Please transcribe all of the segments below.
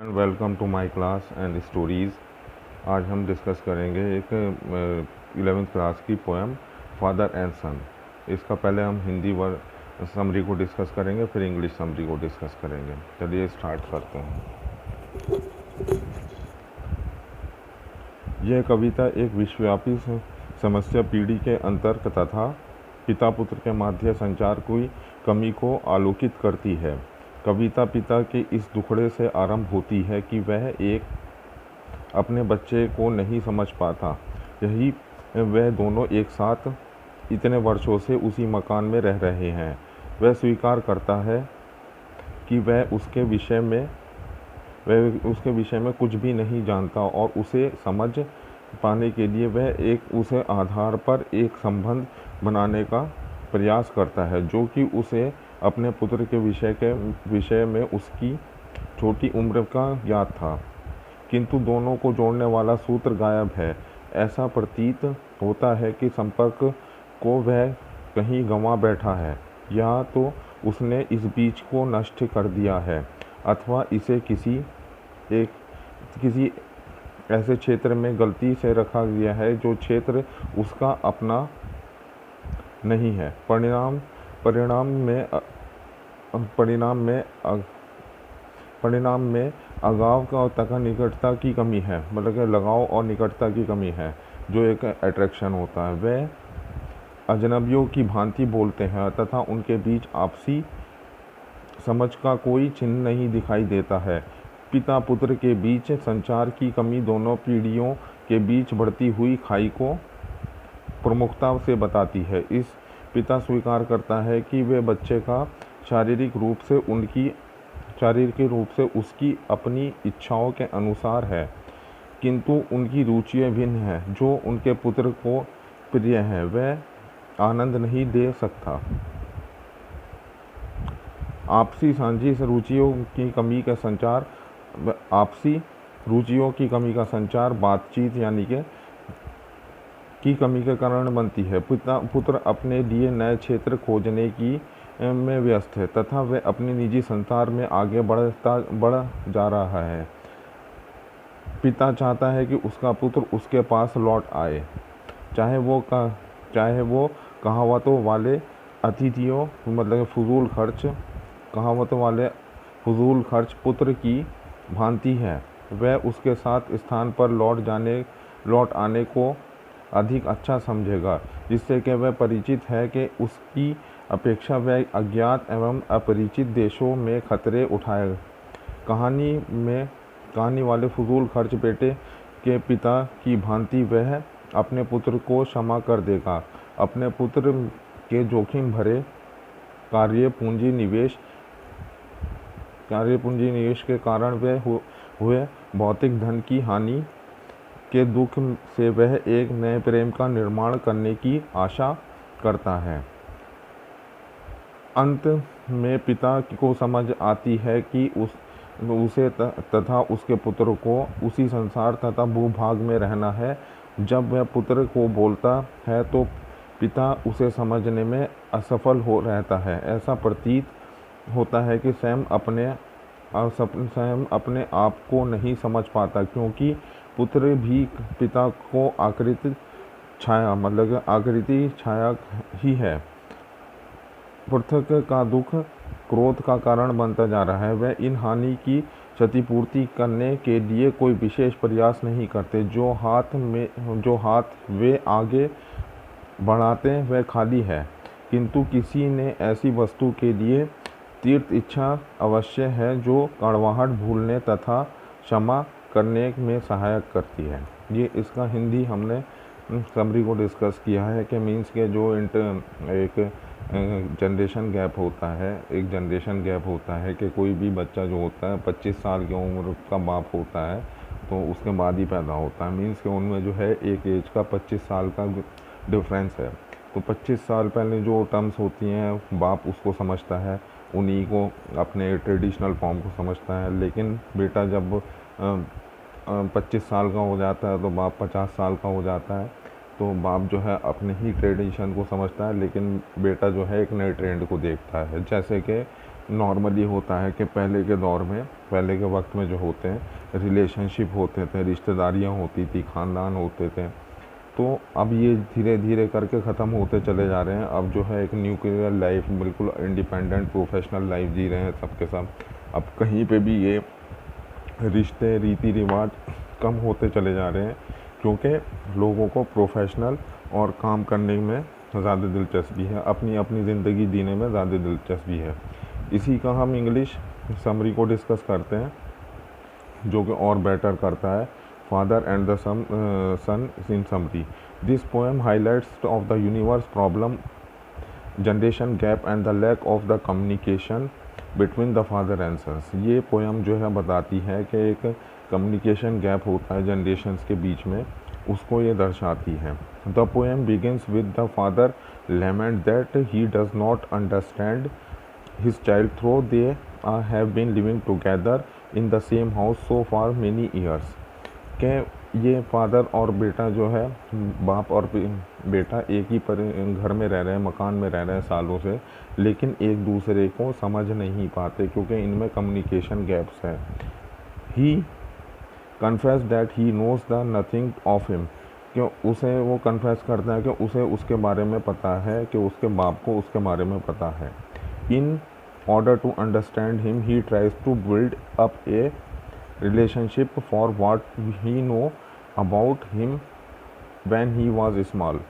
Welcome to my class and stories. आज हम discuss करेंगे एक 11th क्लास की पोएम फादर एंड सन। इसका पहले हम हिंदी वर्ड समरी को डिस्कस करेंगे, फिर इंग्लिश समरी को डिस्कस करेंगे। चलिए स्टार्ट करते हैं। यह कविता एक विश्वव्यापी समस्या पीढ़ी के अंतर तथा पिता पुत्र के मध्य संचार की कमी को आलोकित करती है। कविता पिता के इस दुखड़े से आरंभ होती है कि वह अपने बच्चे को नहीं समझ पाता। यही वह दोनों एक साथ इतने वर्षों से उसी मकान में रह रहे हैं। वह स्वीकार करता है कि वह उसके विषय में कुछ भी नहीं जानता और उसे समझ पाने के लिए वह उसे आधार पर एक संबंध बनाने का प्रयास करता है जो कि उसे अपने पुत्र के विषय में उसकी छोटी उम्र का ज्ञात था, किंतु दोनों को जोड़ने वाला सूत्र गायब है। ऐसा प्रतीत होता है कि संपर्क को वह कहीं गंवा बैठा है, या तो उसने इस बीज को नष्ट कर दिया है अथवा इसे किसी ऐसे क्षेत्र में गलती से रखा गया है जो क्षेत्र उसका अपना नहीं है। परिणाम में अगाव का तथा निकटता की कमी है, मतलब कि लगाव और निकटता की कमी है, जो एक अट्रैक्शन होता है। वे अजनबियों की भांति बोलते हैं तथा उनके बीच आपसी समझ का कोई चिन्ह नहीं दिखाई देता है। पिता पुत्र के बीच संचार की कमी दोनों पीढ़ियों के बीच बढ़ती हुई खाई को प्रमुखता से बताती है। इस पिता स्वीकार करता है कि वे बच्चे का शारीरिक रूप से उसकी अपनी इच्छाओं के अनुसार है, किंतु उनकी रुचियाँ भिन्न हैं। जो उनके पुत्र को प्रिय है वह आनंद नहीं दे सकता। आपसी साझी रुचियों की कमी का संचार बातचीत यानी की कमी के कारण बनती है। पुत्र अपने लिए नए क्षेत्र खोजने में व्यस्त है तथा वह अपने निजी संसार में आगे बढ़ जा रहा है। पिता चाहता है कि उसका पुत्र उसके पास लौट आए, चाहे वो कहावतों वाले अतिथियों मतलब फजूल खर्च पुत्र की भांति है। वह उसके साथ स्थान पर लौट आने को अधिक अच्छा समझेगा, जिससे कि वह परिचित है कि उसकी अपेक्षा वह अज्ञात एवं अपरिचित देशों में खतरे उठाए। कहानी वाले फजूल खर्च बेटे के पिता की भांति वह अपने पुत्र को क्षमा कर देगा। अपने पुत्र के जोखिम भरे कार्य पूंजी निवेश के कारण वह हुए भौतिक धन की हानि के दुख से वह एक नए प्रेम का निर्माण करने की आशा करता है। अंत में पिता को समझ आती है कि उसे तथा उसके पुत्र को उसी संसार तथा भूभाग में रहना है। जब वह पुत्र को बोलता है तो पिता उसे समझने में असफल हो रहता है। ऐसा प्रतीत होता है कि स्वयं अपने आप को नहीं समझ पाता, क्योंकि पुत्र भी पिता को आकृति छाया ही है। पृथक का दुख क्रोध का कारण बनता जा रहा है। वह इन हानि की क्षतिपूर्ति करने के लिए कोई विशेष प्रयास नहीं करते। जो हाथ वे आगे बढ़ाते वह खाली है, किंतु किसी ने ऐसी वस्तु के लिए तीव्र इच्छा अवश्य है जो कड़वाहट भूलने तथा क्षमा करने में सहायक करती है। ये इसका हिंदी हमने समरी को डिस्कस किया है कि मीन्स के जो एक जनरेशन गैप होता है कि कोई भी बच्चा जो होता है 25 साल की उम्र का बाप होता है तो उसके बाद ही पैदा होता है। मीन्स के उनमें जो है एक एज का 25 साल का डिफरेंस है। तो 25 साल पहले जो टर्म्स होती हैं बाप उसको समझता है, उन्हीं को अपने ट्रेडिशनल फॉर्म को समझता है। लेकिन बेटा जब 25 साल का हो जाता है तो बाप 50 साल का हो जाता है, तो बाप जो है अपने ही ट्रेडिशन को समझता है, लेकिन बेटा जो है एक नए ट्रेंड को देखता है। जैसे कि नॉर्मली होता है कि पहले के दौर में, पहले के वक्त में जो होते हैं रिलेशनशिप होते थे, रिश्तेदारियाँ होती थी, ख़ानदान होते थे, तो अब ये धीरे धीरे करके ख़त्म होते चले जा रहे हैं। अब जो है एक न्यूक्लियर लाइफ, बिल्कुल इंडिपेंडेंट प्रोफेशनल लाइफ जी रहे हैं सबके सब। अब कहीं पे भी ये रिश्ते, रीति रिवाज कम होते चले जा रहे हैं, क्योंकि लोगों को प्रोफेशनल और काम करने में ज़्यादा दिलचस्पी है, अपनी अपनी ज़िंदगी जीने में ज़्यादा दिलचस्पी है। इसी का हम इंग्लिश समरी को डिस्कस करते हैं, जो कि और बेटर करता है। Father and the son in summary, this poem highlights of the universe problem, generation gap and the lack of the communication between the father and sons. ये पोएम जो है बताती है कि एक कम्युनिकेशन गैप होता है जनरेशन्स के बीच में, उसको ये दर्शाती है। The poem begins with the father lament that he does not understand his child through they have been living together in the same house so for many years. के ये फादर और बेटा जो है, बाप और बेटा एक ही घर में रह रहे हैं, मकान में रह रहे हैं सालों से, लेकिन एक दूसरे को समझ नहीं पाते क्योंकि इनमें कम्युनिकेशन गैप्स है। He confess that he knows the nothing of him, क्यों उसे वो कन्फेस करता है कि उसे उसके बारे में पता है, कि उसके बाप को उसके बारे में पता है। In order to understand him he tries to build up a relationship for what he know about him when he was small,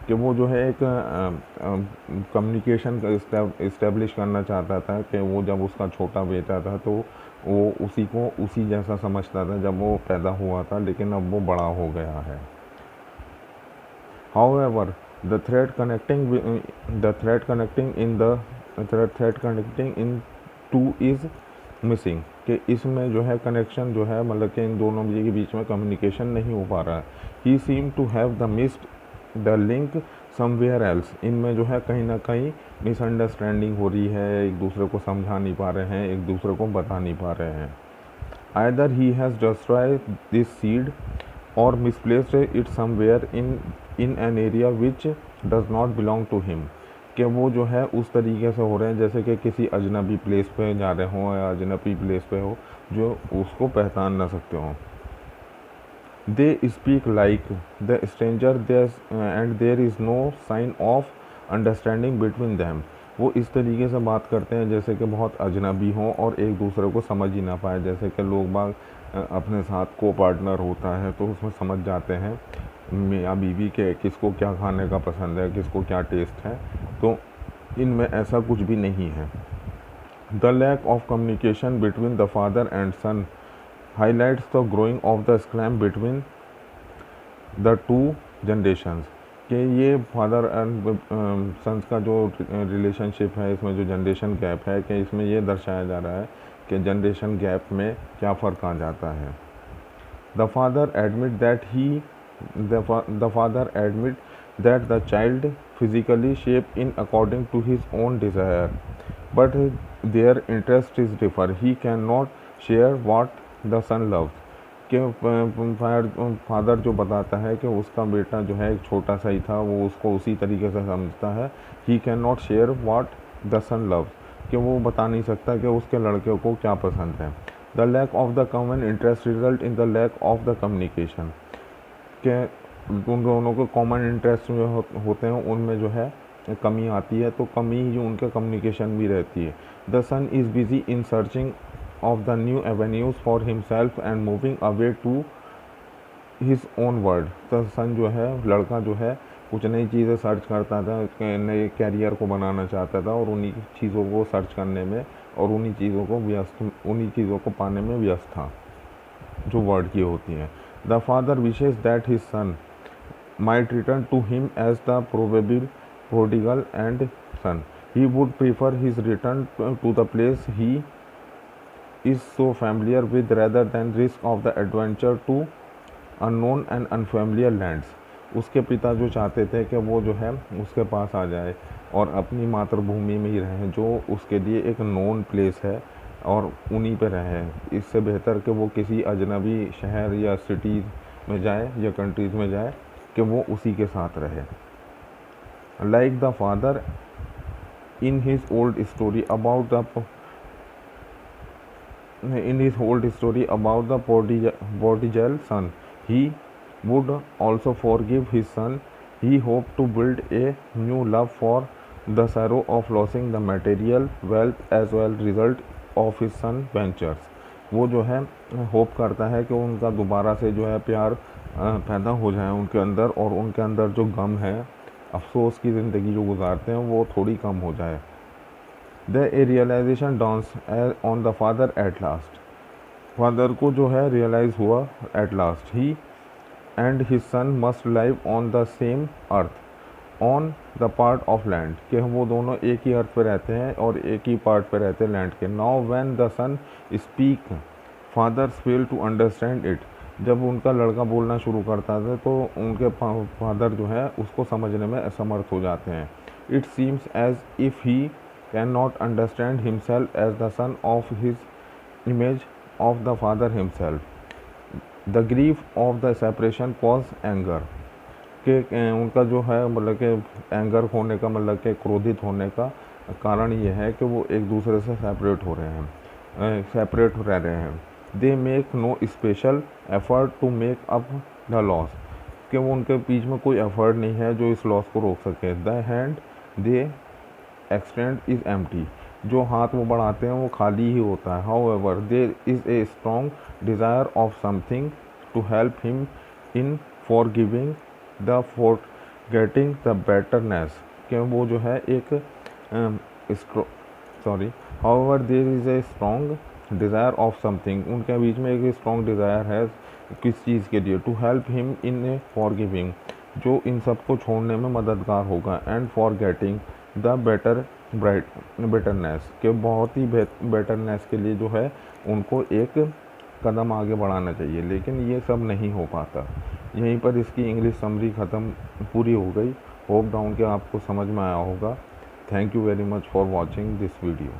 कि वो जो है एक कम्युनिकेशन इस्टेब्लिश करना चाहता था, कि वो जब उसका छोटा बेटा था तो वो उसी को उसी जैसा समझता था जब वो पैदा हुआ था, लेकिन अब वो बड़ा हो गया है। However, the thread connecting in two is missing, कि इसमें जो है कनेक्शन जो है, मतलब कि इन दोनों के बीच में कम्युनिकेशन नहीं हो पा रहा है। He seemed to have the missed the link somewhere else, इनमें जो है कहीं ना कहीं मिसअंडरस्टैंडिंग हो रही है, एक दूसरे को समझा नहीं पा रहे हैं, एक दूसरे को बता नहीं पा रहे हैं। Either he has destroyed this seed or misplaced it somewhere in an area which does not belong to him, कि वो जो है उस तरीके से हो रहे हैं जैसे कि किसी अजनबी प्लेस पे जा रहे हों या अजनबी प्लेस पे हो जो उसको पहचान ना सकते हों। They speak like the stranger and there is no sign of understanding between them, वो इस तरीके से बात करते हैं जैसे कि बहुत अजनबी हों और एक दूसरे को समझ ही ना पाए। जैसे कि लोग बाग अपने साथ को पार्टनर होता है तो उसमें समझ जाते हैं मियाँ बीवी के किसको क्या खाने का पसंद है, किसको क्या टेस्ट है, तो इनमें ऐसा कुछ भी नहीं है। The lack of communication between the father and son highlights the growing of the scram between the two generations, कि ये फादर एंड सन्स का जो रिलेशनशिप है, इसमें जो जनरेशन गैप है, कि इसमें ये दर्शाया जा रहा है कि जनरेशन गैप में क्या फ़र्क आ जाता है। The father admit that the child physically shape in according to his own desire, but their interest is differ, he can not share what the son loves, कि फादर जो बताता है कि उसका बेटा जो है एक छोटा सा ही था, वो उसको उसी तरीके से समझता है। He can not share what the son loves, कि वो बता नहीं सकता कि उसके लड़के को क्या पसंद है। The lack of the common interest result in the lack of the communication, के उन दोनों को कॉमन इंटरेस्ट जो होते हैं उनमें जो है कमी आती है, तो कमी ही उनके कम्युनिकेशन भी रहती है। The son is busy in searching of the new avenues for himself and moving away to his own world, तो सन जो है, लड़का जो है कुछ नई चीज़ें सर्च करता था, नए कैरियर को बनाना चाहता था और उन्हीं चीज़ों को सर्च करने में और उन्हीं चीज़ों को पाने में व्यस्त था जो वर्ड की होती हैं। The father wishes that his son might return to him as the probable prodigal and son, he would prefer his return to the place he is so familiar with rather than risk of the adventure to unknown and unfamiliar lands. उसके पिता जो चाहते थे कि वो जो है उसके पास आ जाए और अपनी मातृभूमि में ही रहें, जो उसके लिए एक नोन प्लेस है और उन्हीं पे रहें, इससे बेहतर कि वो किसी अजनबी शहर या सिटीज़ में जाए या कंट्रीज़ में जाए कि वो उसी के साथ रहे। Like the father in his old story about the in his old story about the prodigal son, he would also forgive his son. He hoped to build a new love for the sorrow of losing the material wealth as well result of his son ventures. वो जो है hope करता है कि उनका दोबारा से जो है प्यार पैदा हो जाए उनके अंदर, और उनके अंदर जो गम है, अफसोस की ज़िंदगी जो गुजारते हैं, वो थोड़ी कम हो जाए. The a realisation dance on the father at last. Father को जो है रियलाइज़ हुआ at last. He and his son must live on the same earth on the part of land, कि वो दोनों एक ही अर्थ पे रहते हैं और एक ही पार्ट पे रहते हैं लैंड के. Now when the son speak fathers fail to understand it. जब उनका लड़का बोलना शुरू करता है तो उनके फादर जो है उसको समझने में असमर्थ हो जाते हैं. It seems as if he can not understand himself as the son of his image of the father himself. The grief of the separation cause anger, कि उनका जो है मतलब कि एंगर होने का मतलब कि क्रोधित होने का कारण ये है कि वो एक दूसरे से सेपरेट हो रहे हैं, सेपरेट रह रहे हैं. They make no special effort to make up the loss, कि वो उनके बीच में कोई एफर्ट नहीं है जो इस लॉस को रोक सके. The hand they extend is empty, जो हाथ वो बढ़ाते हैं वो खाली ही होता है. However there is a strong desire of something to help him in forgiving the forgetting the bitterness, कि वो जो है एक however there is a strong desire of something, उनके बीच में एक स्ट्रॉन्ग डिज़ायर है किस चीज़ के लिए. To help him in a forgiving, जो इन सब को छोड़ने में मददगार होगा. एंड फॉरगेटिंग द बेटरनेस, के बहुत ही बेटरनेस के लिए जो है उनको एक कदम आगे बढ़ाना चाहिए, लेकिन ये सब नहीं हो पाता. यहीं पर इसकी इंग्लिश समरी ख़त्म पूरी हो गई. होप डाउन के आपको समझ में आया होगा. Thank you very much for watching this video.